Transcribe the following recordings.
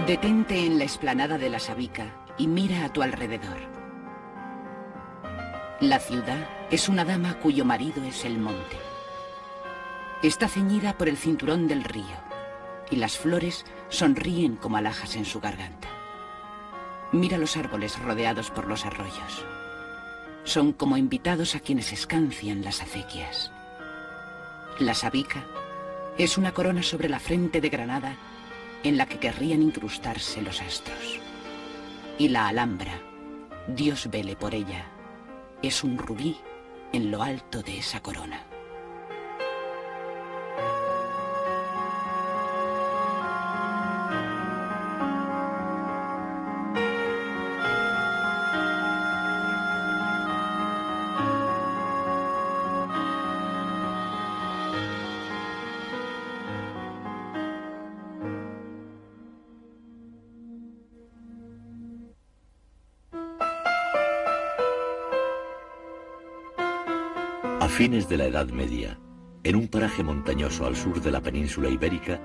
Detente en la explanada de la Sabica y mira a tu alrededor. La ciudad es una dama cuyo marido es el monte. Está ceñida por el cinturón del río y las flores sonríen como alhajas en su garganta. Mira los árboles rodeados por los arroyos. Son como invitados a quienes escancian las acequias. La Sabica es una corona sobre la frente de Granada en la que querrían incrustarse los astros. Y la Alhambra, Dios vele por ella, es un rubí en lo alto de esa corona. A fines de la Edad Media, en un paraje montañoso al sur de la península ibérica,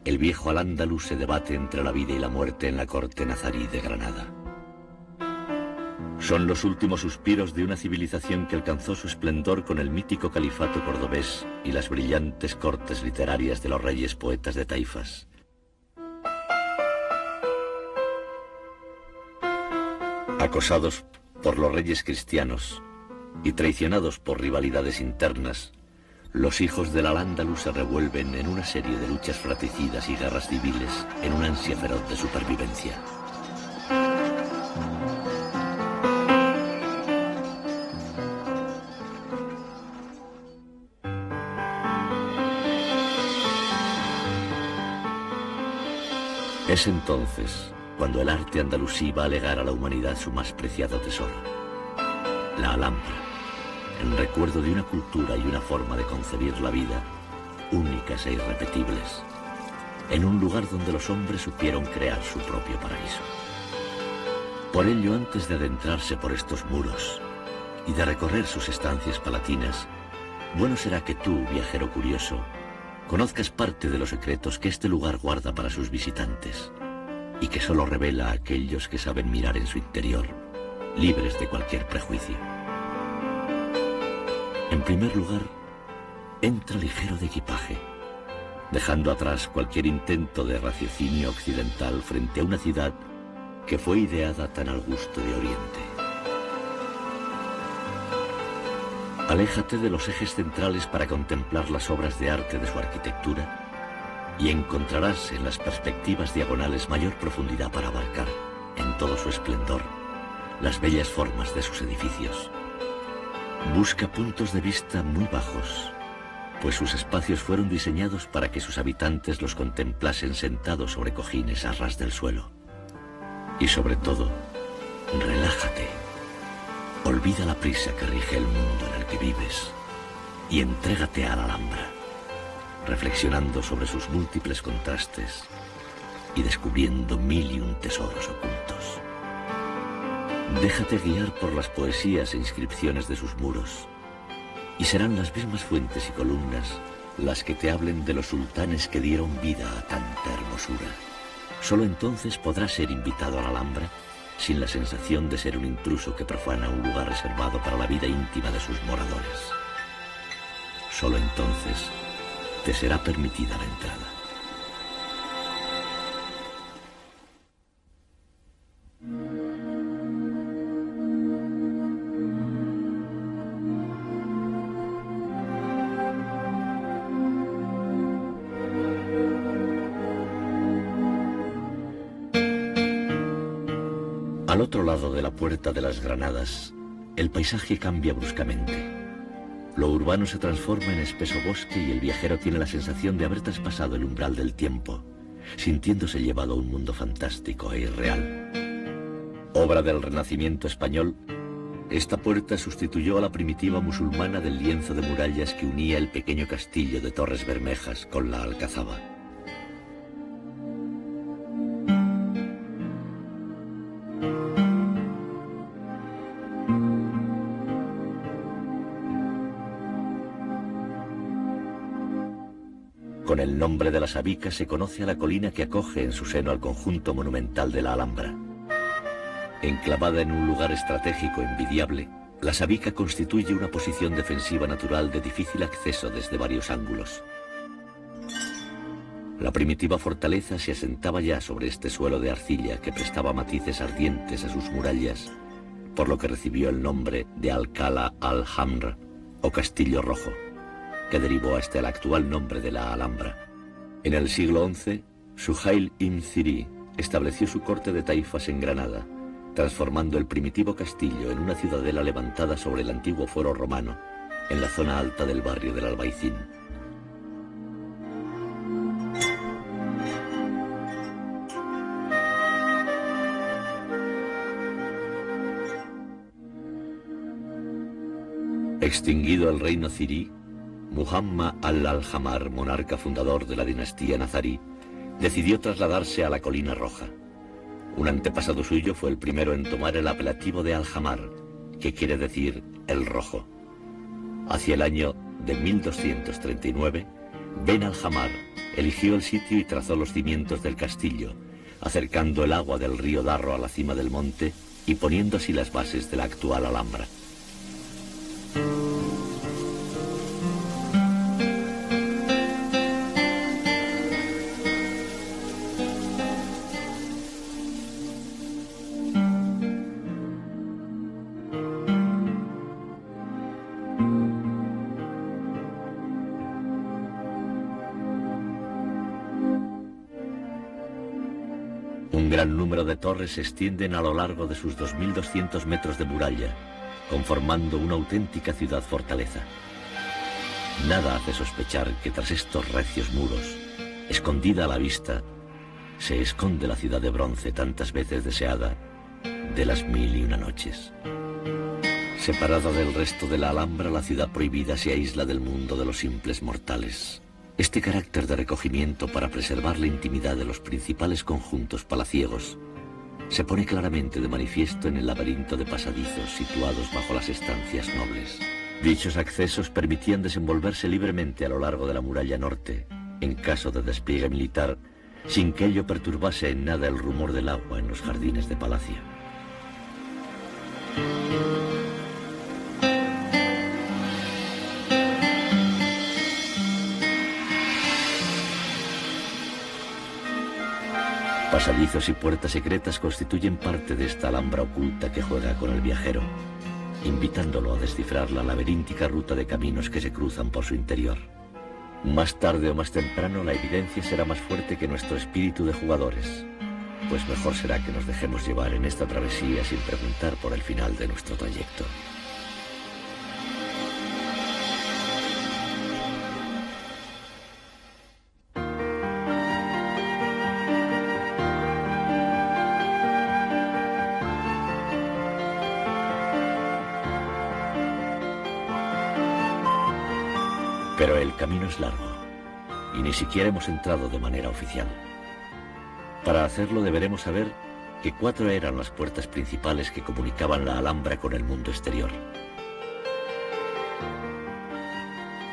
el viejo Al-Ándalus se debate entre la vida y la muerte en la corte nazarí de Granada. Son los últimos suspiros de una civilización que alcanzó su esplendor con el mítico califato cordobés y las brillantes cortes literarias de los reyes poetas de Taifas. Acosados por los reyes cristianos y traicionados por rivalidades internas, los hijos del Al-Ándalus se revuelven en una serie de luchas fratricidas y guerras civiles en una ansia feroz de supervivencia. Es entonces cuando el arte andalusí va a legar a la humanidad su más preciado tesoro, la Alhambra, en recuerdo de una cultura y una forma de concebir la vida únicas e irrepetibles, en un lugar donde los hombres supieron crear su propio paraíso. Por ello, antes de adentrarse por estos muros y de recorrer sus estancias palatinas, bueno será que tú, viajero curioso, conozcas parte de los secretos que este lugar guarda para sus visitantes y que solo revela a aquellos que saben mirar en su interior, libres de cualquier prejuicio. En primer lugar, entra ligero de equipaje, dejando atrás cualquier intento de raciocinio occidental frente a una ciudad que fue ideada tan al gusto de Oriente. Aléjate de los ejes centrales para contemplar las obras de arte de su arquitectura y encontrarás en las perspectivas diagonales mayor profundidad para abarcar, en todo su esplendor, las bellas formas de sus edificios. Busca puntos de vista muy bajos, pues sus espacios fueron diseñados para que sus habitantes los contemplasen sentados sobre cojines a ras del suelo. Y sobre todo, relájate. Olvida la prisa que rige el mundo en el que vives y entrégate a la Alhambra, reflexionando sobre sus múltiples contrastes y descubriendo mil y un tesoros ocultos. Déjate guiar por las poesías e inscripciones de sus muros, y serán las mismas fuentes y columnas las que te hablen de los sultanes que dieron vida a tanta hermosura. Solo entonces podrás ser invitado a la Alhambra sin la sensación de ser un intruso que profana un lugar reservado para la vida íntima de sus moradores. Solo entonces te será permitida la entrada. Al otro lado de la Puerta de las Granadas, el paisaje cambia bruscamente. Lo urbano se transforma en espeso bosque y el viajero tiene la sensación de haber traspasado el umbral del tiempo, sintiéndose llevado a un mundo fantástico e irreal. Obra del Renacimiento español, esta puerta sustituyó a la primitiva musulmana del lienzo de murallas que unía el pequeño castillo de Torres Bermejas con la Alcazaba. Con el nombre de la Sabica se conoce a la colina que acoge en su seno al conjunto monumental de la Alhambra. Enclavada en un lugar estratégico envidiable, la Sabica constituye una posición defensiva natural de difícil acceso desde varios ángulos. La primitiva fortaleza se asentaba ya sobre este suelo de arcilla que prestaba matices ardientes a sus murallas, por lo que recibió el nombre de Alcalá al-Hamr, o Castillo Rojo, que derivó hasta el actual nombre de la Alhambra. En el siglo XI, Suhail ibn Ziri estableció su corte de taifas en Granada, transformando el primitivo castillo en una ciudadela levantada sobre el antiguo foro romano, en la zona alta del barrio del Albaicín. Extinguido el reino zirí, Muhammad al-Alhamar, monarca fundador de la dinastía nazarí, decidió trasladarse a la Colina Roja. Un antepasado suyo fue el primero en tomar el apelativo de Alhamar, que quiere decir el rojo. Hacia el año de 1239, Ben Alhamar eligió el sitio y trazó los cimientos del castillo, acercando el agua del río Darro a la cima del monte y poniendo así las bases de la actual Alhambra. Un gran número de torres se extienden a lo largo de sus 2.200 metros de muralla, conformando una auténtica ciudad-fortaleza. Nada hace sospechar que tras estos recios muros, escondida a la vista, se esconde la ciudad de bronce tantas veces deseada de las 1001 noches. Separada del resto de la Alhambra, la ciudad prohibida se aísla del mundo de los simples mortales. Este carácter de recogimiento para preservar la intimidad de los principales conjuntos palaciegos se pone claramente de manifiesto en el laberinto de pasadizos situados bajo las estancias nobles. Dichos accesos permitían desenvolverse libremente a lo largo de la muralla norte, en caso de despliegue militar, sin que ello perturbase en nada el rumor del agua en los jardines de palacio. Pasadizos y puertas secretas constituyen parte de esta alhambra oculta que juega con el viajero, invitándolo a descifrar la laberíntica ruta de caminos que se cruzan por su interior. Más tarde o más temprano la evidencia será más fuerte que nuestro espíritu de jugadores, pues mejor será que nos dejemos llevar en esta travesía sin preguntar por el final de nuestro trayecto. Pero el camino es largo, y ni siquiera hemos entrado de manera oficial. Para hacerlo deberemos saber que 4 eran las puertas principales que comunicaban la Alhambra con el mundo exterior.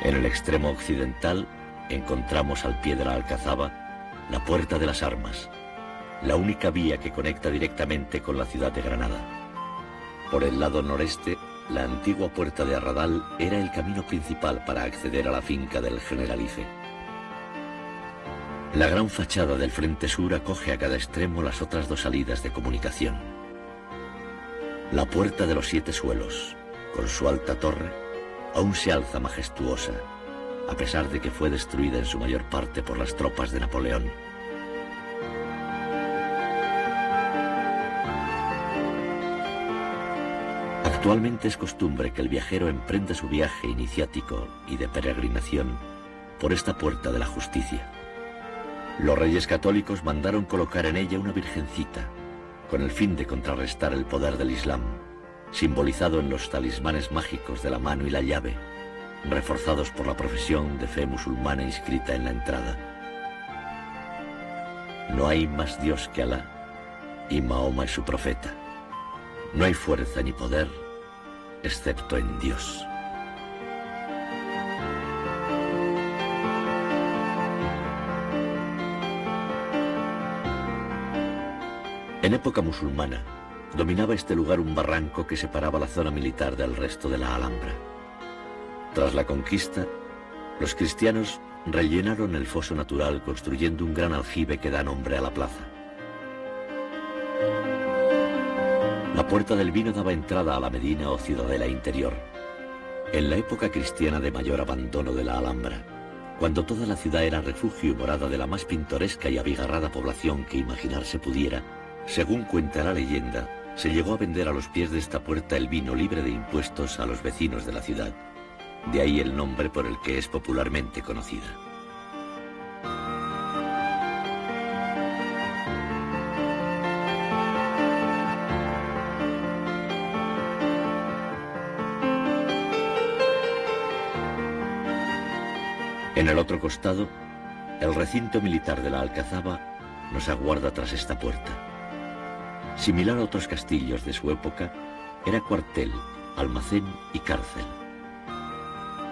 En el extremo occidental encontramos al pie de la Alcazaba la Puerta de las Armas, la única vía que conecta directamente con la ciudad de Granada. Por el lado noreste, la antigua Puerta de Arradal era el camino principal para acceder a la finca del Generalife. La gran fachada del frente sur acoge a cada extremo las otras 2 salidas de comunicación. La Puerta de los 7 Suelos, con su alta torre, aún se alza majestuosa, a pesar de que fue destruida en su mayor parte por las tropas de Napoleón. Actualmente es costumbre que el viajero emprenda su viaje iniciático y de peregrinación por esta Puerta de la Justicia. Los reyes católicos mandaron colocar en ella una virgencita, con el fin de contrarrestar el poder del Islam, simbolizado en los talismanes mágicos de la mano y la llave, reforzados por la profesión de fe musulmana inscrita en la entrada. No hay más Dios que Alá, y Mahoma es su profeta. No hay fuerza ni poder excepto en Dios. En época musulmana, dominaba este lugar un barranco que separaba la zona militar del resto de la Alhambra. Tras la conquista, los cristianos rellenaron el foso natural construyendo un gran aljibe que da nombre a la plaza. La Puerta del Vino daba entrada a la Medina o ciudadela interior. En la época cristiana de mayor abandono de la Alhambra, cuando toda la ciudad era refugio y morada de la más pintoresca y abigarrada población que imaginarse pudiera, según cuenta la leyenda, se llegó a vender a los pies de esta puerta el vino libre de impuestos a los vecinos de la ciudad. De ahí el nombre por el que es popularmente conocida. En el otro costado, el recinto militar de la Alcazaba nos aguarda tras esta puerta. Similar a otros castillos de su época, era cuartel, almacén y cárcel.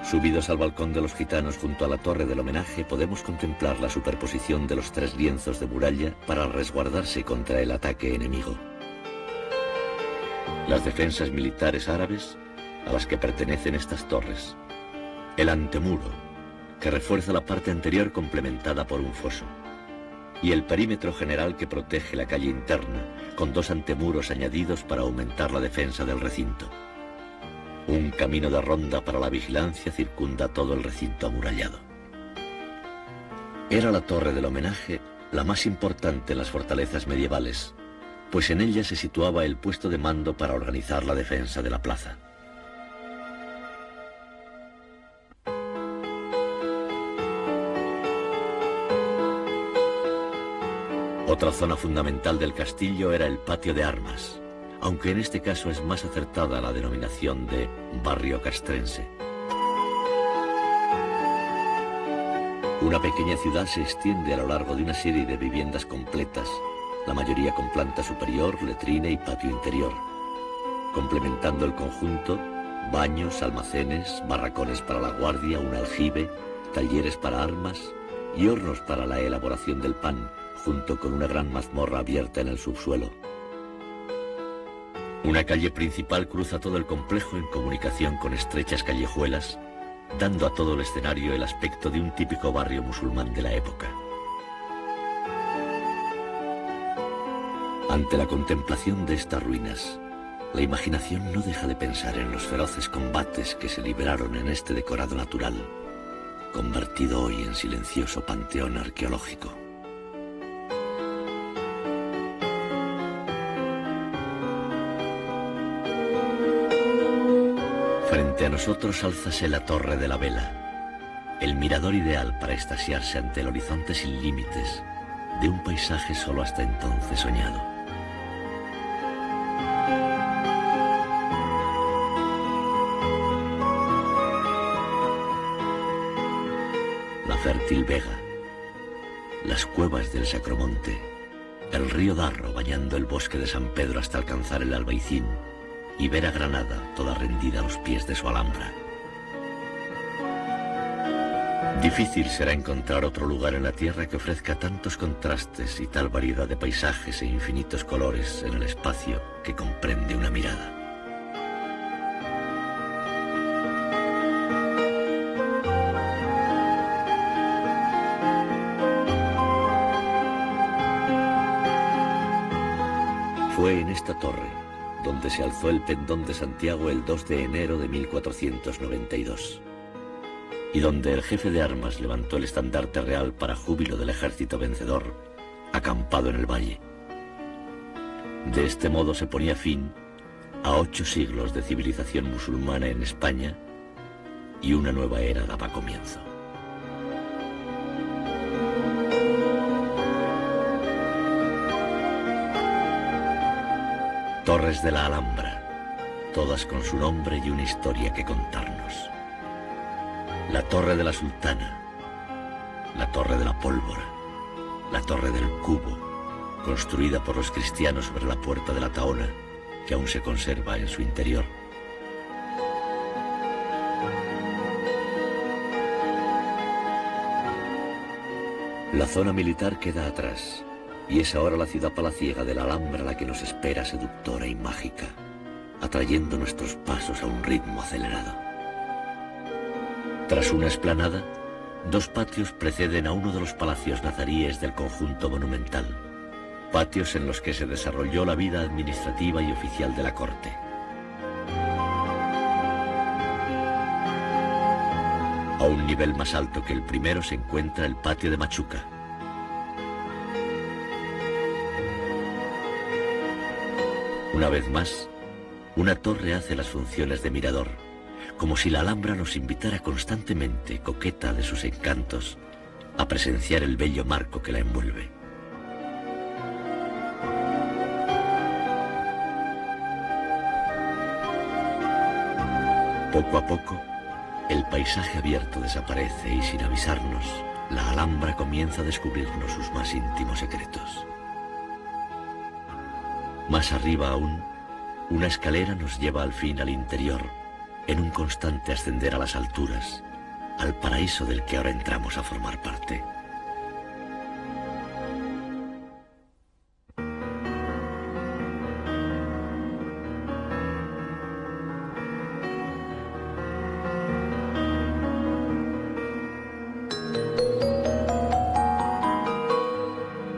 Subidos al balcón de los gitanos junto a la torre del homenaje, podemos contemplar la superposición de los 3 lienzos de muralla para resguardarse contra el ataque enemigo. Las defensas militares árabes a las que pertenecen estas torres. El antemuro, que refuerza la parte anterior complementada por un foso. Y el perímetro general que protege la calle interna, con 2 antemuros añadidos para aumentar la defensa del recinto. Un camino de ronda para la vigilancia circunda todo el recinto amurallado. Era la torre del homenaje la más importante en las fortalezas medievales, pues en ella se situaba el puesto de mando para organizar la defensa de la plaza. Otra zona fundamental del castillo era el patio de armas, aunque en este caso es más acertada la denominación de barrio castrense. Una pequeña ciudad se extiende a lo largo de una serie de viviendas completas, la mayoría con planta superior, letrina y patio interior. Complementando el conjunto, baños, almacenes, barracones para la guardia, un aljibe, talleres para armas y hornos para la elaboración del pan, junto con una gran mazmorra abierta en el subsuelo. Una calle principal cruza todo el complejo en comunicación con estrechas callejuelas, dando a todo el escenario el aspecto de un típico barrio musulmán de la época. Ante la contemplación de estas ruinas, la imaginación no deja de pensar en los feroces combates que se libraron en este decorado natural, convertido hoy en silencioso panteón arqueológico. Frente a nosotros álzase la Torre de la Vela, el mirador ideal para extasiarse ante el horizonte sin límites de un paisaje solo hasta entonces soñado. La fértil Vega, las cuevas del Sacromonte, el río Darro bañando el bosque de San Pedro hasta alcanzar el Albaicín, y ver a Granada toda rendida a los pies de su Alhambra. Difícil será encontrar otro lugar en la tierra que ofrezca tantos contrastes y tal variedad de paisajes e infinitos colores en el espacio que comprende una mirada. Fue en esta torre donde se alzó el pendón de Santiago el 2 de enero de 1492, y donde el jefe de armas levantó el estandarte real para júbilo del ejército vencedor, acampado en el valle. De este modo se ponía fin a 8 siglos de civilización musulmana en España, y una nueva era daba comienzo. Torres de la Alhambra, todas con su nombre y una historia que contarnos. La Torre de la Sultana, la Torre de la Pólvora, la Torre del Cubo, construida por los cristianos sobre la Puerta de la Tahona, que aún se conserva en su interior. La zona militar queda atrás, Y es ahora la ciudad palaciega de la Alhambra la que nos espera seductora y mágica, atrayendo nuestros pasos a un ritmo acelerado. Tras una explanada, dos patios preceden a uno de los palacios nazaríes del conjunto monumental, patios en los que se desarrolló la vida administrativa y oficial de la corte. A un nivel más alto que el primero se encuentra el patio de Machuca. Una vez más, una torre hace las funciones de mirador, como si la Alhambra nos invitara constantemente, coqueta de sus encantos, a presenciar el bello marco que la envuelve. Poco a poco, el paisaje abierto desaparece y sin avisarnos, la Alhambra comienza a descubrirnos sus más íntimos secretos. Más arriba aún, una escalera nos lleva al fin al interior, en un constante ascender a las alturas, al paraíso del que ahora entramos a formar parte.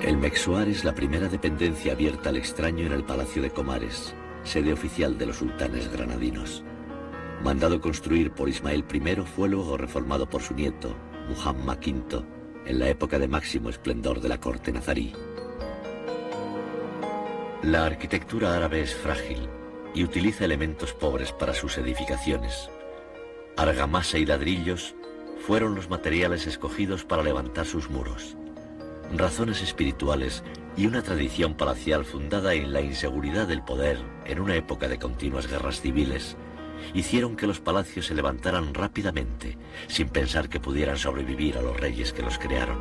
El Mexuar es la primera dependencia abierta al extraño en el Palacio de Comares, sede oficial de los sultanes granadinos. Mandado construir por Ismael I, fue luego reformado por su nieto, Muhammad V, en la época de máximo esplendor de la corte nazarí. La arquitectura árabe es frágil y utiliza elementos pobres para sus edificaciones. Argamasa y ladrillos fueron los materiales escogidos para levantar sus muros. Razones espirituales y una tradición palacial fundada en la inseguridad del poder en una época de continuas guerras civiles hicieron que los palacios se levantaran rápidamente, sin pensar que pudieran sobrevivir a los reyes que los crearon.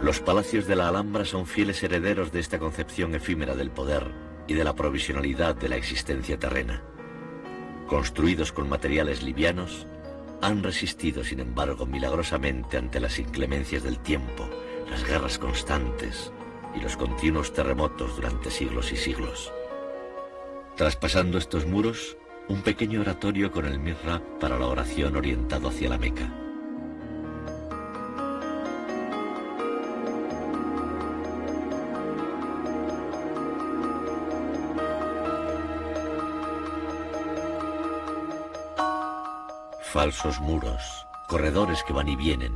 Los palacios de la Alhambra son fieles herederos de esta concepción efímera del poder y de la provisionalidad de la existencia terrena. Construidos con materiales livianos, han resistido, sin embargo, milagrosamente ante las inclemencias del tiempo, las guerras constantes y los continuos terremotos durante siglos y siglos. Traspasando estos muros, un pequeño oratorio con el mihrab para la oración orientado hacia la Meca. Falsos muros, corredores que van y vienen,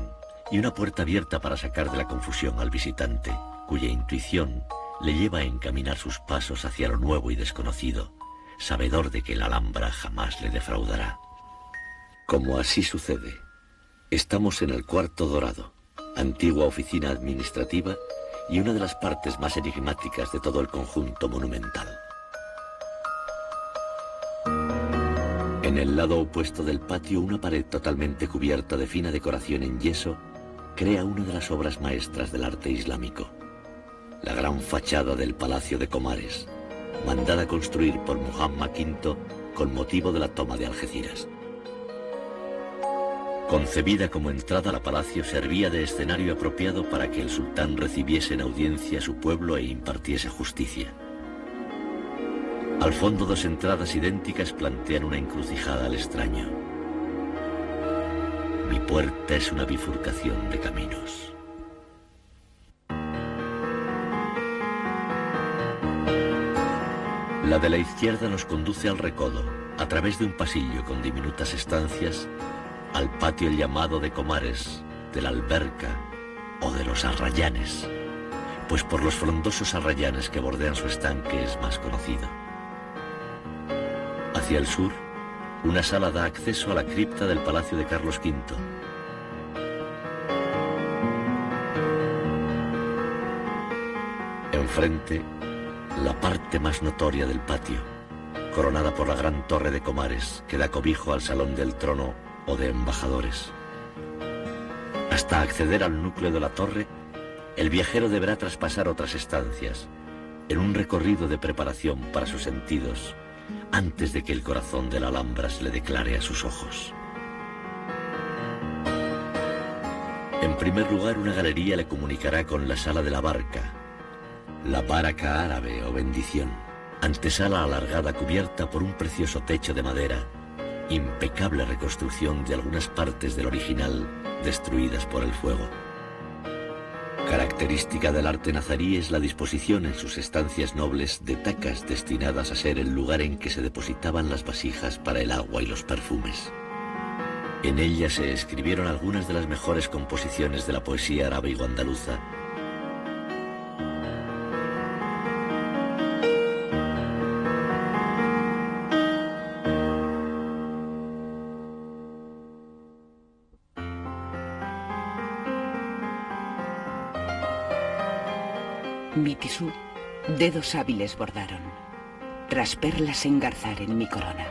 y una puerta abierta para sacar de la confusión al visitante, cuya intuición le lleva a encaminar sus pasos hacia lo nuevo y desconocido, sabedor de que la Alhambra jamás le defraudará. Como así sucede, estamos en el Cuarto Dorado, antigua oficina administrativa y una de las partes más enigmáticas de todo el conjunto monumental. En el lado opuesto del patio, una pared totalmente cubierta de fina decoración en yeso crea una de las obras maestras del arte islámico, la gran fachada del Palacio de Comares, mandada construir por Muhammad V con motivo de la toma de Algeciras. Concebida como entrada al palacio, servía de escenario apropiado para que el sultán recibiese en audiencia a su pueblo e impartiese justicia. Al fondo, dos entradas idénticas plantean una encrucijada al extraño. Mi puerta es una bifurcación de caminos. La de la izquierda nos conduce al recodo, a través de un pasillo con diminutas estancias, al patio llamado de Comares, de la alberca o de los arrayanes, pues por los frondosos arrayanes que bordean su estanque es más conocido. Hacia el sur, una sala da acceso a la cripta del Palacio de Carlos V. Enfrente, la parte más notoria del patio, coronada por la gran torre de Comares, que da cobijo al Salón del Trono o de Embajadores. Hasta acceder al núcleo de la torre, el viajero deberá traspasar otras estancias, en un recorrido de preparación para sus sentidos, antes de que el corazón de la Alhambra se le declare a sus ojos. En primer lugar, una galería le comunicará con la sala de la barca, La baraka árabe o bendición, antesala alargada cubierta por un precioso techo de madera, impecable reconstrucción de algunas partes del original destruidas por el fuego. Característica del arte nazarí es la disposición en sus estancias nobles de tacas destinadas a ser el lugar en que se depositaban las vasijas para el agua y los perfumes. En ellas se escribieron algunas de las mejores composiciones de la poesía árabe y andaluza. Mi tisú, dedos hábiles bordaron, tras perlas engarzar en mi corona.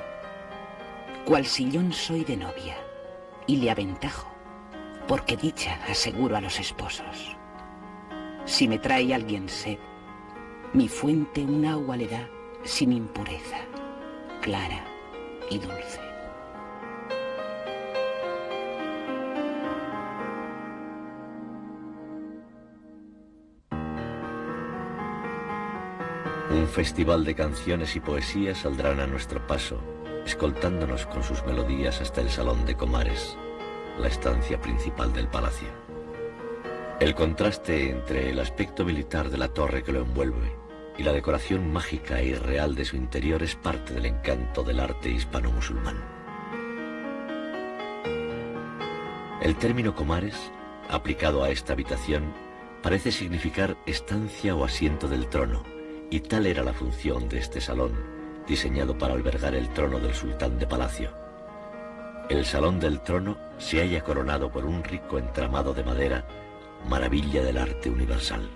Cual sillón soy de novia, y le aventajo, porque dicha aseguro a los esposos. Si me trae alguien sed, mi fuente un agua le da sin impureza, clara y dulce. Un festival de canciones y poesías saldrán a nuestro paso, escoltándonos con sus melodías hasta el Salón de Comares, la estancia principal del palacio. El contraste entre el aspecto militar de la torre que lo envuelve y la decoración mágica e irreal de su interior es parte del encanto del arte hispano-musulmán. El término Comares, aplicado a esta habitación, parece significar estancia o asiento del trono, y tal era la función de este salón, diseñado para albergar el trono del sultán de palacio. El salón del trono se halla coronado por un rico entramado de madera, maravilla del arte universal.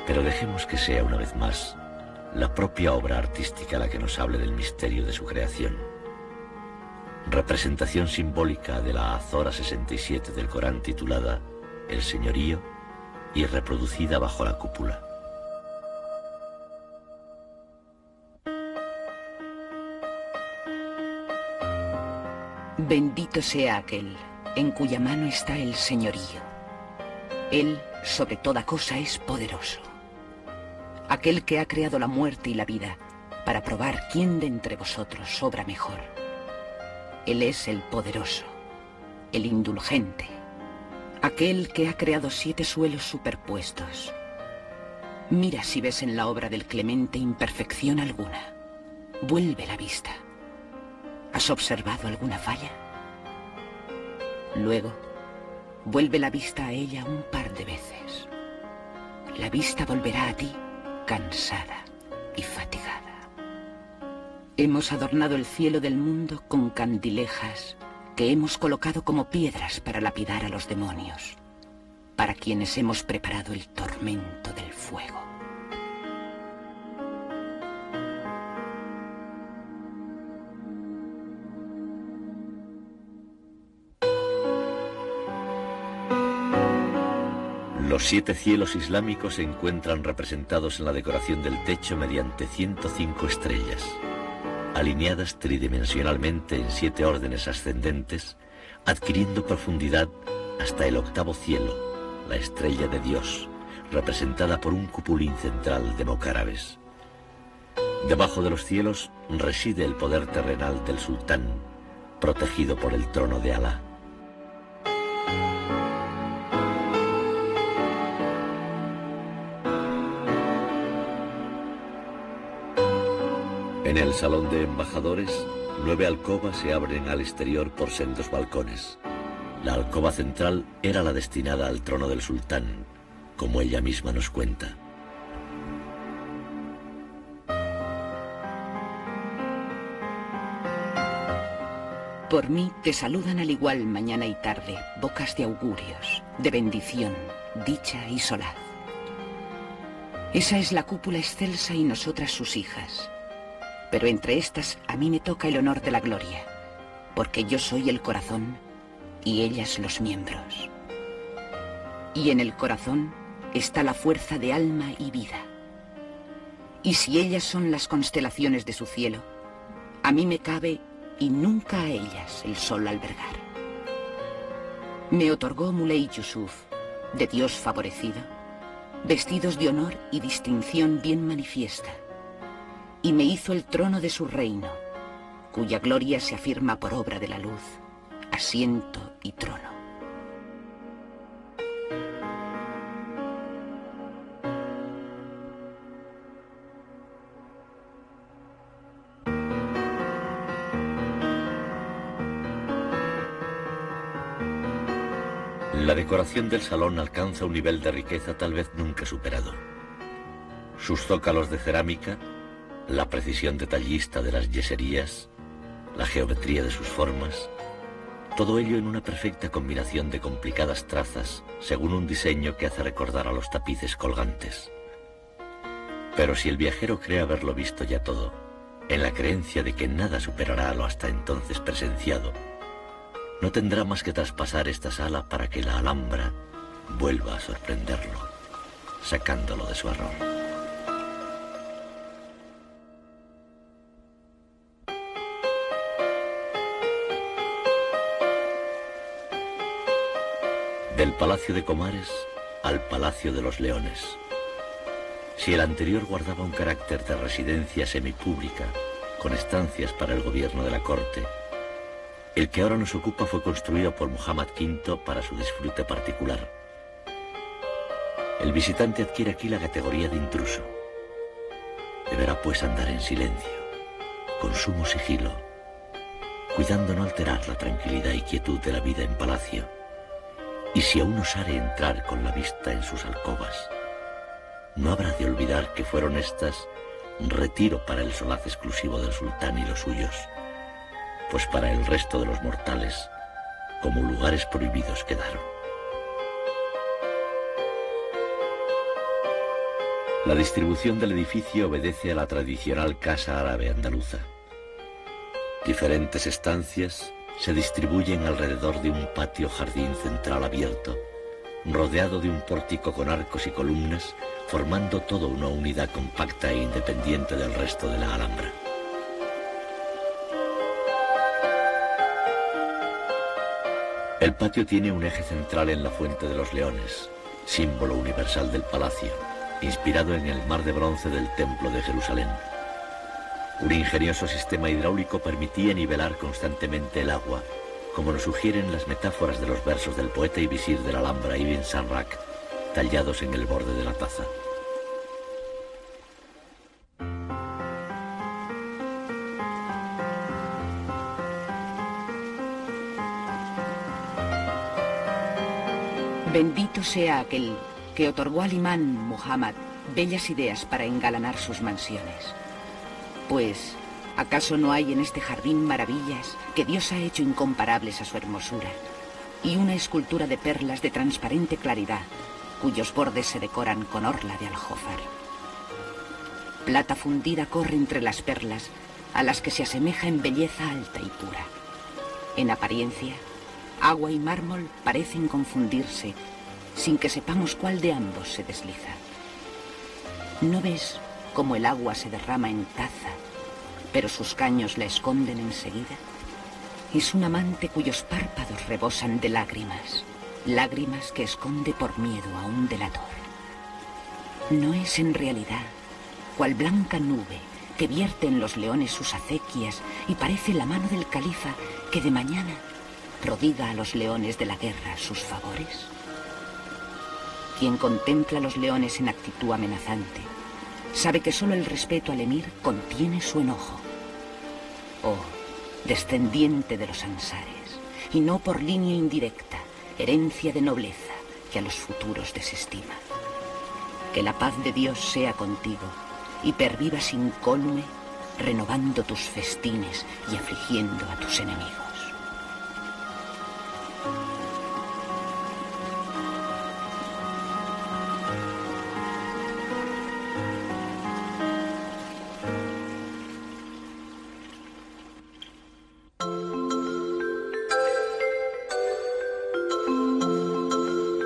Pero dejemos que sea una vez más la propia obra artística la que nos hable del misterio de su creación. Representación simbólica de la Azora 67 del Corán titulada El Señorío y reproducida bajo la cúpula. Bendito sea aquel en cuya mano está el señorío. Él, sobre toda cosa, es poderoso. Aquel que ha creado la muerte y la vida para probar quién de entre vosotros obra mejor. Él es el poderoso, el indulgente, aquel que ha creado 7 suelos superpuestos. Mira si ves en la obra del Clemente imperfección alguna. Vuelve la vista. ¿Has observado alguna falla? Luego, vuelve la vista a ella un par de veces. La vista volverá a ti cansada y fatigada. Hemos adornado el cielo del mundo con candilejas que hemos colocado como piedras para lapidar a los demonios, para quienes hemos preparado el tormento del fuego. Los 7 cielos islámicos se encuentran representados en la decoración del techo mediante 105 estrellas, alineadas tridimensionalmente en 7 órdenes ascendentes, adquiriendo profundidad hasta el 8º cielo, la estrella de Dios, representada por un cupulín central de mocárabes. Debajo de los cielos reside el poder terrenal del sultán, protegido por el trono de Alá. En el salón de embajadores, 9 alcobas se abren al exterior por sendos balcones. La alcoba central era la destinada al trono del sultán, como ella misma nos cuenta. Por mí te saludan al igual mañana y tarde bocas de augurios, de bendición, dicha y solaz. Esa es la cúpula excelsa y nosotras sus hijas. Pero entre estas a mí me toca el honor de la gloria, porque yo soy el corazón y ellas los miembros. Y en el corazón está la fuerza de alma y vida. Y si ellas son las constelaciones de su cielo, a mí me cabe y nunca a ellas el sol albergar. Me otorgó Muley Yusuf, de Dios favorecido, vestidos de honor y distinción bien manifiesta, y me hizo el trono de su reino, cuya gloria se afirma por obra de la luz, asiento y trono. La decoración del salón alcanza un nivel de riqueza tal vez nunca superado. Sus zócalos de cerámica, la precisión detallista de las yeserías, la geometría de sus formas, todo ello en una perfecta combinación de complicadas trazas, según un diseño que hace recordar a los tapices colgantes. Pero si el viajero cree haberlo visto ya todo, en la creencia de que nada superará a lo hasta entonces presenciado, no tendrá más que traspasar esta sala para que la Alhambra vuelva a sorprenderlo, sacándolo de su error. Del Palacio de Comares al Palacio de los Leones. Si el anterior guardaba un carácter de residencia semipública, con estancias para el gobierno de la corte, el que ahora nos ocupa fue construido por Muhammad V para su disfrute particular. El visitante adquiere aquí la categoría de intruso. Deberá pues andar en silencio, con sumo sigilo, cuidando no alterar la tranquilidad y quietud de la vida en palacio, y si aún osare entrar con la vista en sus alcobas, no habrá de olvidar que fueron estas retiro para el solaz exclusivo del sultán y los suyos, pues para el resto de los mortales, como lugares prohibidos quedaron. La distribución del edificio obedece a la tradicional casa árabe andaluza. Diferentes estancias se distribuyen alrededor de un patio jardín central abierto, rodeado de un pórtico con arcos y columnas, formando toda una unidad compacta e independiente del resto de la Alhambra. El patio tiene un eje central en la Fuente de los Leones, símbolo universal del palacio, inspirado en el mar de bronce del Templo de Jerusalén. Un ingenioso sistema hidráulico permitía nivelar constantemente el agua, como nos sugieren las metáforas de los versos del poeta y visir de la Alhambra Ibn Sarrak, tallados en el borde de la taza. Bendito sea aquel que otorgó al imán Muhammad bellas ideas para engalanar sus mansiones. Pues, ¿acaso no hay en este jardín maravillas que Dios ha hecho incomparables a su hermosura? Y una escultura de perlas de transparente claridad, cuyos bordes se decoran con orla de aljófar. Plata fundida corre entre las perlas, a las que se asemeja en belleza alta y pura. En apariencia, agua y mármol parecen confundirse, sin que sepamos cuál de ambos se desliza. ¿No ves cómo el agua se derrama en taza, pero sus caños la esconden enseguida? Es un amante cuyos párpados rebosan de lágrimas, lágrimas que esconde por miedo a un delator. ¿No es en realidad cual blanca nube que vierte en los leones sus acequias y parece la mano del califa que de mañana prodiga a los leones de la guerra sus favores? Quien contempla a los leones en actitud amenazante sabe que solo el respeto al emir contiene su enojo. Oh, descendiente de los ansares, y no por línea indirecta, herencia de nobleza que a los futuros desestima. Que la paz de Dios sea contigo y pervivas incólume, renovando tus festines y afligiendo a tus enemigos.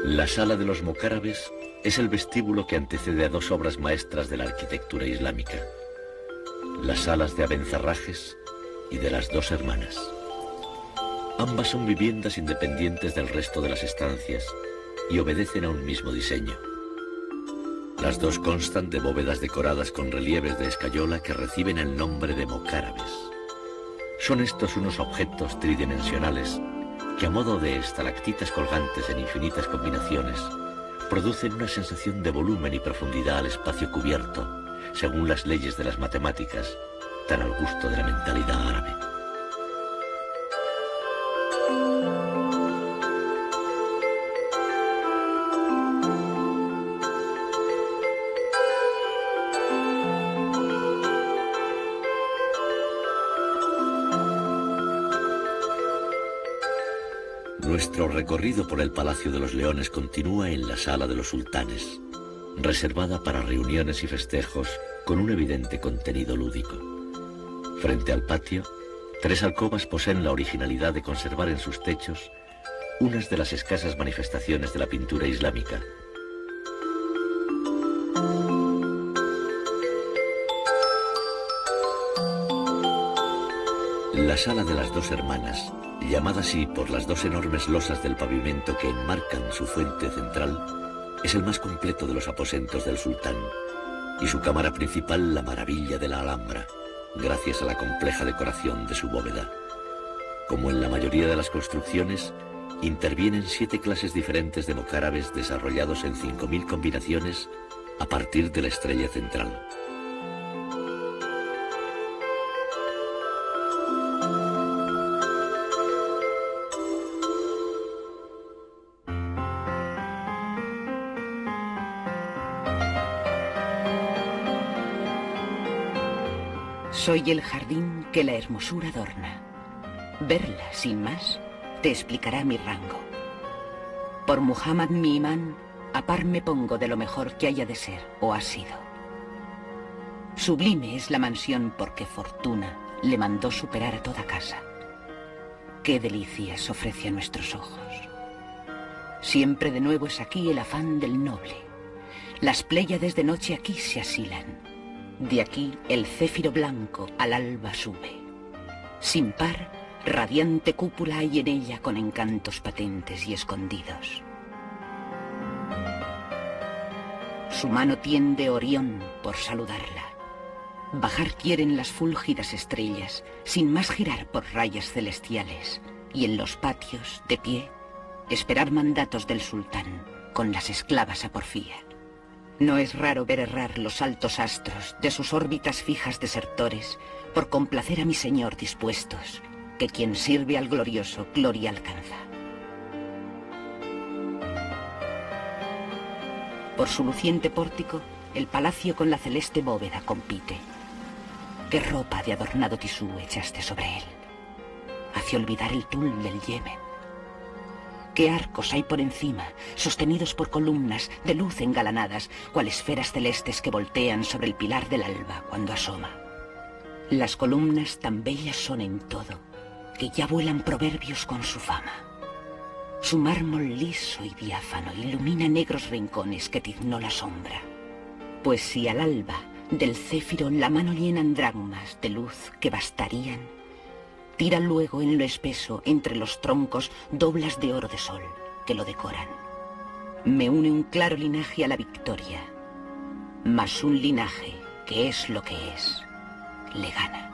La Sala de los Mocárabes es el vestíbulo que antecede a dos obras maestras de la arquitectura islámica, las salas de Abencerrajes y de las Dos Hermanas. Ambas son viviendas independientes del resto de las estancias y obedecen a un mismo diseño. Las dos constan de bóvedas decoradas con relieves de escayola que reciben el nombre de mocárabes. Son estos unos objetos tridimensionales que, a modo de estalactitas colgantes en infinitas combinaciones, producen una sensación de volumen y profundidad al espacio cubierto, según las leyes de las matemáticas, tan al gusto de la mentalidad árabe. Nuestro recorrido por el Palacio de los Leones continúa en la Sala de los Sultanes, reservada para reuniones y festejos con un evidente contenido lúdico. Frente al patio, 3 alcobas poseen la originalidad de conservar en sus techos unas de las escasas manifestaciones de la pintura islámica. La Sala de las Dos Hermanas, llamada así por las 2 enormes losas del pavimento que enmarcan su fuente central, es el más completo de los aposentos del sultán, y su cámara principal la maravilla de la Alhambra, gracias a la compleja decoración de su bóveda. Como en la mayoría de las construcciones, intervienen 7 clases diferentes de mocárabes desarrollados en 5000 combinaciones a partir de la estrella central. Soy el jardín que la hermosura adorna. Verla, sin más, te explicará mi rango. Por Muhammad mi imán, a par me pongo de lo mejor que haya de ser o ha sido. Sublime es la mansión porque fortuna le mandó superar a toda casa. Qué delicias ofrece a nuestros ojos. Siempre de nuevo es aquí el afán del noble. Las pléyades de noche aquí se asilan. De aquí el céfiro blanco al alba sube. Sin par, radiante cúpula hay en ella con encantos patentes y escondidos. Su mano tiende Orión por saludarla. Bajar quieren las fúlgidas estrellas, sin más girar por rayas celestiales, y en los patios, de pie, esperar mandatos del sultán, con las esclavas a porfía. No es raro ver errar los altos astros de sus órbitas fijas desertores por complacer a mi señor dispuestos, que quien sirve al glorioso gloria alcanza. Por su luciente pórtico, el palacio con la celeste bóveda compite. ¿Qué ropa de adornado tisú echaste sobre él? Hace olvidar el tul del Yemen. ¿Qué arcos hay por encima, sostenidos por columnas de luz engalanadas, cual esferas celestes que voltean sobre el pilar del alba cuando asoma? Las columnas tan bellas son en todo, que ya vuelan proverbios con su fama. Su mármol liso y diáfano ilumina negros rincones que tiznó la sombra. Pues si al alba del céfiro la mano llenan dracmas de luz que bastarían, tira luego en lo espeso entre los troncos doblas de oro de sol que lo decoran. Me une un claro linaje a la victoria, mas un linaje que es lo que es, le gana.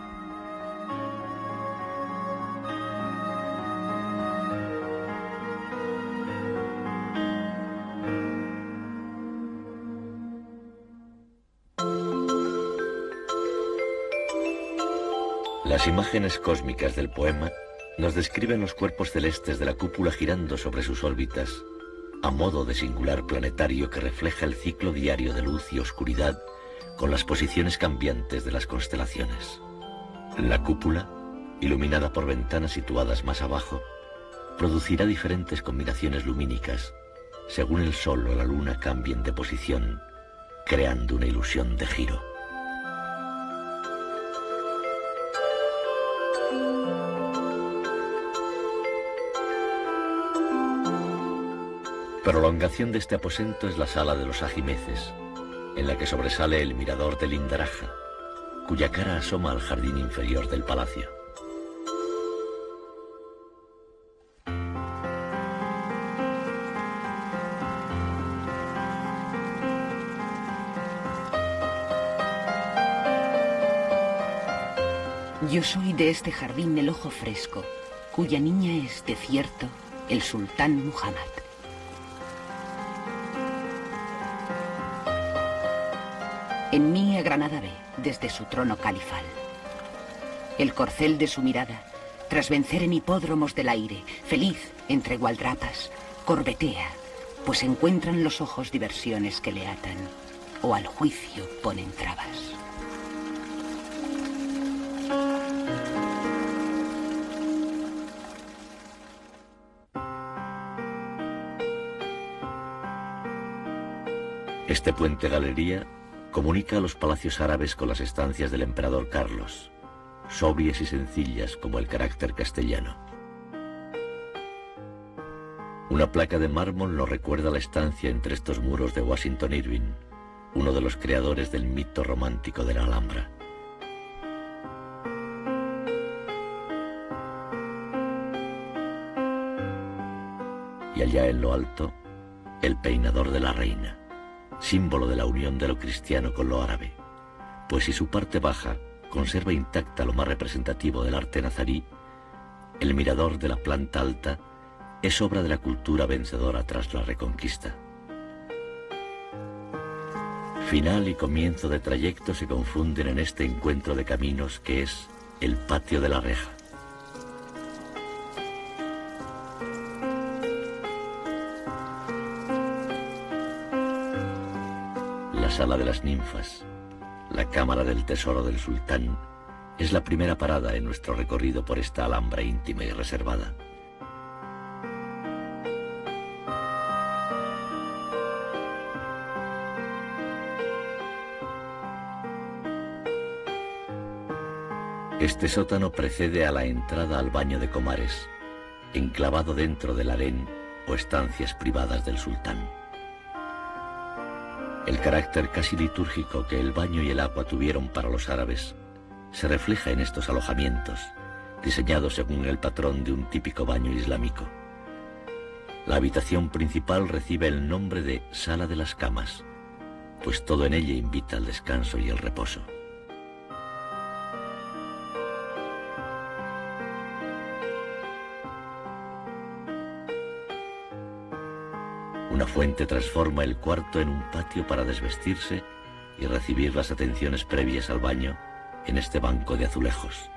Las imágenes cósmicas del poema nos describen los cuerpos celestes de la cúpula girando sobre sus órbitas, a modo de singular planetario que refleja el ciclo diario de luz y oscuridad con las posiciones cambiantes de las constelaciones. La cúpula, iluminada por ventanas situadas más abajo, producirá diferentes combinaciones lumínicas, según el sol o la luna cambien de posición, creando una ilusión de giro. Prolongación de este aposento es la sala de los ajimeces, en la que sobresale el mirador del Indaraja, cuya cara asoma al jardín inferior del palacio. Yo soy de este jardín el ojo fresco, cuya niña es, de cierto, el sultán Muhammad. En mí a Granada ve, desde su trono califal. El corcel de su mirada, tras vencer en hipódromos del aire, feliz entre gualdrapas, corbetea, pues encuentran los ojos diversiones que le atan, o al juicio ponen trabas. Este puente-galería comunica a los palacios árabes con las estancias del emperador Carlos, sobrias y sencillas como el carácter castellano. Una placa de mármol nos recuerda la estancia entre estos muros de Washington Irving, uno de los creadores del mito romántico de la Alhambra. Y allá en lo alto, el peinador de la reina, símbolo de la unión de lo cristiano con lo árabe, pues si su parte baja conserva intacta lo más representativo del arte nazarí, el mirador de la planta alta es obra de la cultura vencedora tras la Reconquista. Final y comienzo de trayecto se confunden en este encuentro de caminos que es el patio de la reja. La sala de las ninfas, la cámara del tesoro del sultán, es la primera parada en nuestro recorrido por esta Alhambra íntima y reservada. Este sótano precede a la entrada al baño de Comares, enclavado dentro del harén o estancias privadas del sultán. El carácter casi litúrgico que el baño y el agua tuvieron para los árabes se refleja en estos alojamientos, diseñados según el patrón de un típico baño islámico. La habitación principal recibe el nombre de Sala de las Camas, pues todo en ella invita al descanso y el reposo. Una fuente transforma el cuarto en un patio para desvestirse y recibir las atenciones previas al baño en este banco de azulejos.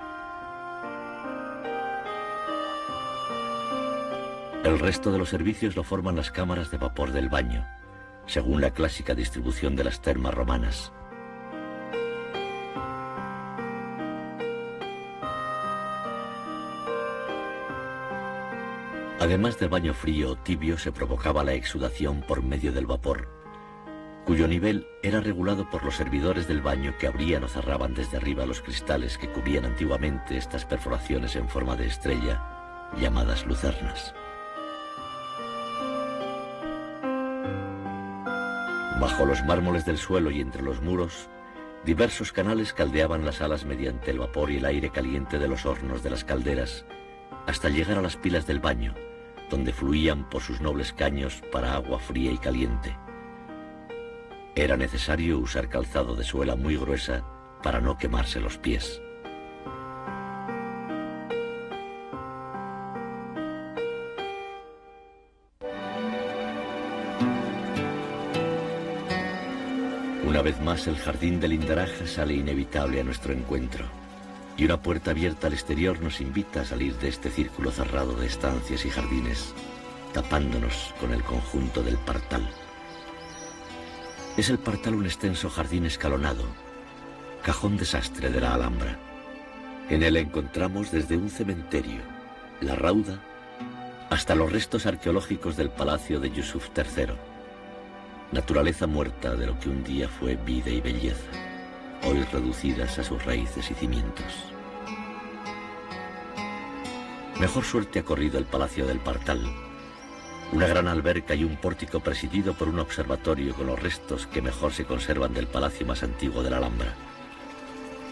El resto de los servicios lo forman las cámaras de vapor del baño, según la clásica distribución de las termas romanas. Además del baño frío o tibio, se provocaba la exudación por medio del vapor, cuyo nivel era regulado por los servidores del baño que abrían o cerraban desde arriba los cristales que cubrían antiguamente estas perforaciones en forma de estrella, llamadas lucernas. Bajo los mármoles del suelo y entre los muros, diversos canales caldeaban las alas mediante el vapor y el aire caliente de los hornos de las calderas, hasta llegar a las pilas del baño, donde fluían por sus nobles caños para agua fría y caliente. Era necesario usar calzado de suela muy gruesa para no quemarse los pies. Una vez más el jardín del Indaraja sale inevitable a nuestro encuentro, y una puerta abierta al exterior nos invita a salir de este círculo cerrado de estancias y jardines, tapándonos con el conjunto del Partal. Es el Partal un extenso jardín escalonado, cajón desastre de la Alhambra. En él encontramos desde un cementerio, la Rauda, hasta los restos arqueológicos del palacio de Yusuf III, naturaleza muerta de lo que un día fue vida y belleza, hoy reducidas a sus raíces y cimientos. Mejor suerte ha corrido el Palacio del Partal, una gran alberca y un pórtico presidido por un observatorio con los restos que mejor se conservan del palacio más antiguo de la Alhambra.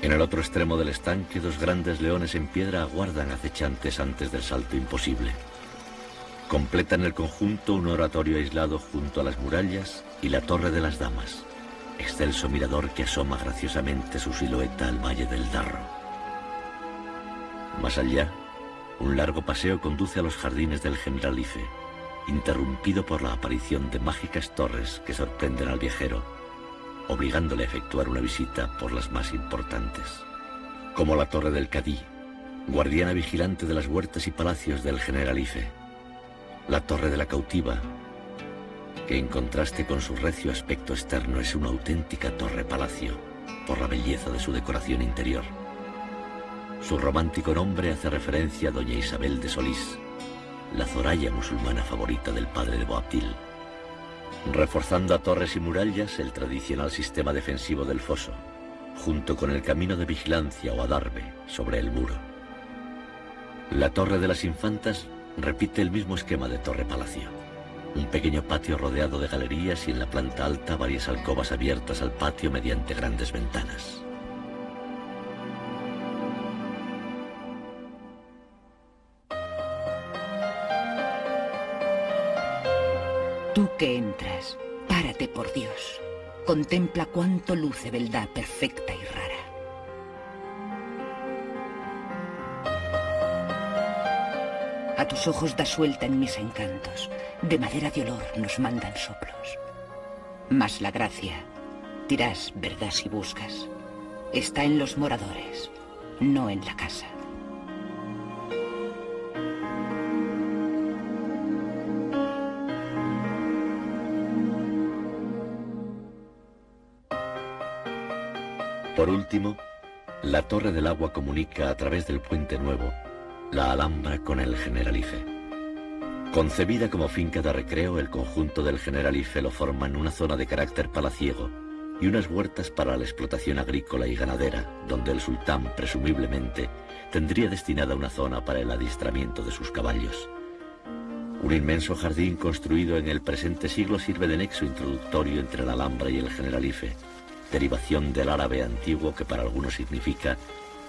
En el otro extremo del estanque, dos grandes leones en piedra aguardan acechantes antes del salto imposible. Completan el conjunto un oratorio aislado junto a las murallas y la Torre de las Damas, excelso mirador que asoma graciosamente su silueta al Valle del Darro. Más allá, un largo paseo conduce a los jardines del Generalife, interrumpido por la aparición de mágicas torres que sorprenden al viajero, obligándole a efectuar una visita por las más importantes, como la Torre del Cadí, guardiana vigilante de las huertas y palacios del Generalife, la Torre de la Cautiva, que en contraste con su recio aspecto externo es una auténtica torre-palacio por la belleza de su decoración interior. Su romántico nombre hace referencia a doña Isabel de Solís, la Zoraya musulmana favorita del padre de Boabdil, reforzando a torres y murallas el tradicional sistema defensivo del foso, junto con el camino de vigilancia o adarve sobre el muro. La Torre de las Infantas repite el mismo esquema de torre-palacio. Un pequeño patio rodeado de galerías y en la planta alta varias alcobas abiertas al patio mediante grandes ventanas. Tú que entras, párate por Dios. Contempla cuánto luce beldad perfecta y rara. A tus ojos da suelta en mis encantos. De madera de olor nos mandan soplos. Mas la gracia, dirás verdad si buscas, está en los moradores, no en la casa. Por último, la Torre del Agua comunica a través del Puente Nuevo la Alhambra con el Generalife. Concebida como finca de recreo, el conjunto del Generalife lo forman una zona de carácter palaciego y unas huertas para la explotación agrícola y ganadera, donde el sultán, presumiblemente, tendría destinada una zona para el adiestramiento de sus caballos. Un inmenso jardín construido en el presente siglo sirve de nexo introductorio entre la Alhambra y el Generalife, derivación del árabe antiguo que para algunos significa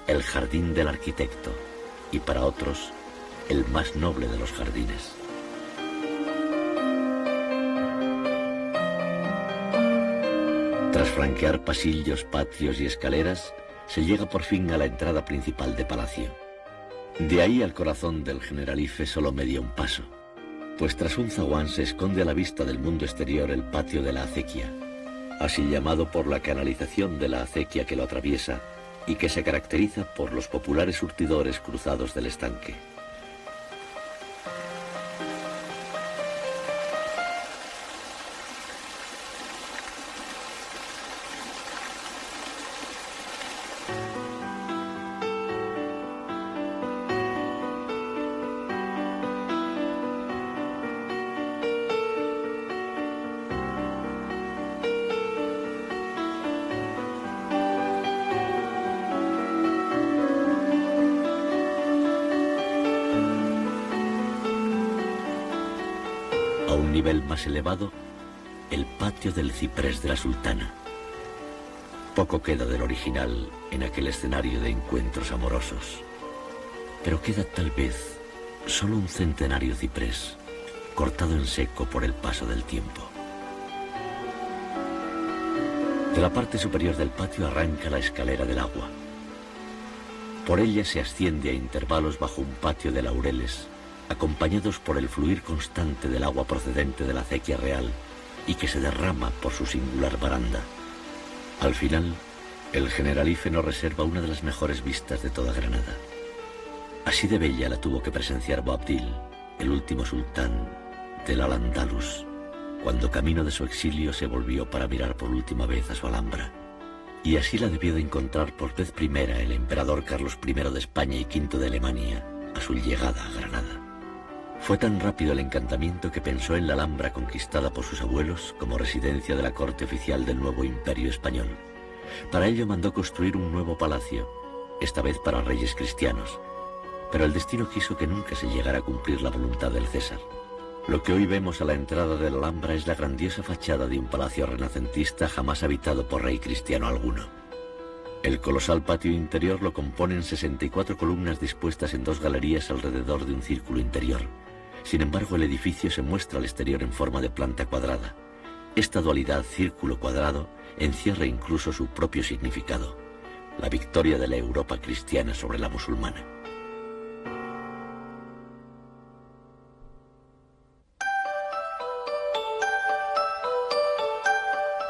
el jardín del arquitecto y para otros el más noble de los jardines. Tras franquear pasillos, patios y escaleras, se llega por fin a la entrada principal de palacio. De ahí al corazón del Generalife solo media un paso, pues tras un zaguán se esconde a la vista del mundo exterior el patio de la acequia, así llamado por la canalización de la acequia que lo atraviesa y que se caracteriza por los populares surtidores cruzados del estanque. A un nivel más elevado, el patio del ciprés de la sultana. Poco queda del original en aquel escenario de encuentros amorosos, pero queda tal vez solo un centenario ciprés, cortado en seco por el paso del tiempo. De la parte superior del patio arranca la escalera del agua. Por ella se asciende a intervalos bajo un patio de laureles, acompañados por el fluir constante del agua procedente de la acequia real y que se derrama por su singular baranda. Al final, el Generalife nos reserva una de las mejores vistas de toda Granada. Así de bella la tuvo que presenciar Boabdil, el último sultán del Al-Ándalus, cuando camino de su exilio se volvió para mirar por última vez a su Alhambra. Y así la debió de encontrar por vez primera el emperador Carlos I de España y V de Alemania a su llegada a Granada. Fue tan rápido el encantamiento que pensó en la Alhambra conquistada por sus abuelos como residencia de la corte oficial del nuevo imperio español. Para ello mandó construir un nuevo palacio, esta vez para reyes cristianos, pero el destino quiso que nunca se llegara a cumplir la voluntad del César. Lo que hoy vemos a la entrada de la Alhambra es la grandiosa fachada de un palacio renacentista jamás habitado por rey cristiano alguno. El colosal patio interior lo componen 64 columnas dispuestas en 2 galerías alrededor de un círculo interior. Sin embargo, el edificio se muestra al exterior en forma de planta cuadrada. Esta dualidad círculo-cuadrado encierra incluso su propio significado, la victoria de la Europa cristiana sobre la musulmana.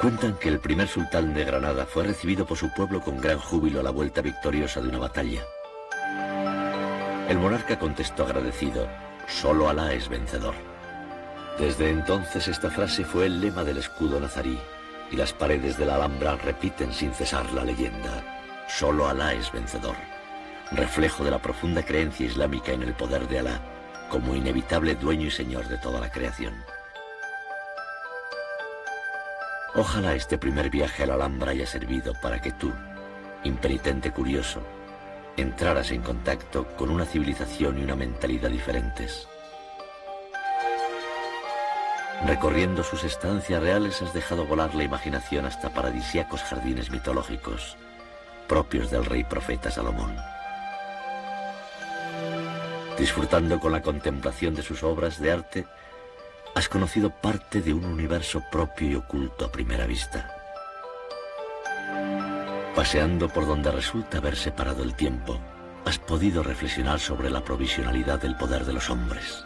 Cuentan que el primer sultán de Granada fue recibido por su pueblo con gran júbilo a la vuelta victoriosa de una batalla. El monarca contestó agradecido: «Solo Alá es vencedor». Desde entonces esta frase fue el lema del escudo nazarí, y las paredes de la Alhambra repiten sin cesar la leyenda: «Solo Alá es vencedor», reflejo de la profunda creencia islámica en el poder de Alá, como inevitable dueño y señor de toda la creación. Ojalá este primer viaje a la Alhambra haya servido para que tú, impenitente curioso, entraras en contacto con una civilización y una mentalidad diferentes. Recorriendo sus estancias reales has dejado volar la imaginación hasta paradisíacos jardines mitológicos, propios del rey profeta Salomón. Disfrutando con la contemplación de sus obras de arte, has conocido parte de un universo propio y oculto a primera vista. Paseando por donde resulta haber separado el tiempo, has podido reflexionar sobre la provisionalidad del poder de los hombres.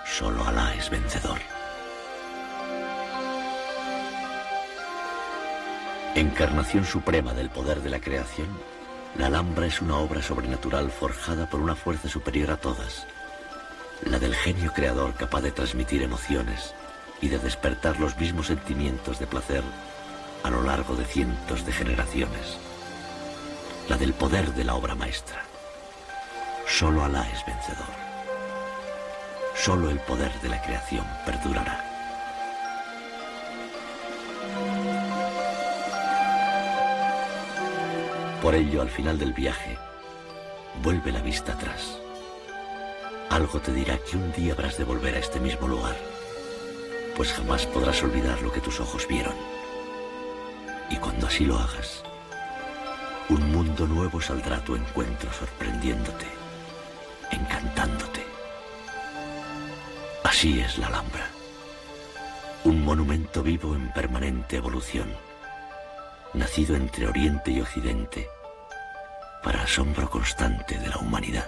Solo Alá es vencedor. Encarnación suprema del poder de la creación, la Alhambra es una obra sobrenatural forjada por una fuerza superior a todas, la del genio creador capaz de transmitir emociones y de despertar los mismos sentimientos de placer a lo largo de cientos de generaciones, la del poder de la obra maestra. Solo Alá es vencedor. Solo el poder de la creación perdurará. Por ello, al final del viaje, vuelve la vista atrás. Algo te dirá que un día habrás de volver a este mismo lugar, pues jamás podrás olvidar lo que tus ojos vieron. Y cuando así lo hagas, un mundo nuevo saldrá a tu encuentro, sorprendiéndote, encantándote. Así es la Alhambra, un monumento vivo en permanente evolución, nacido entre Oriente y Occidente, para asombro constante de la humanidad.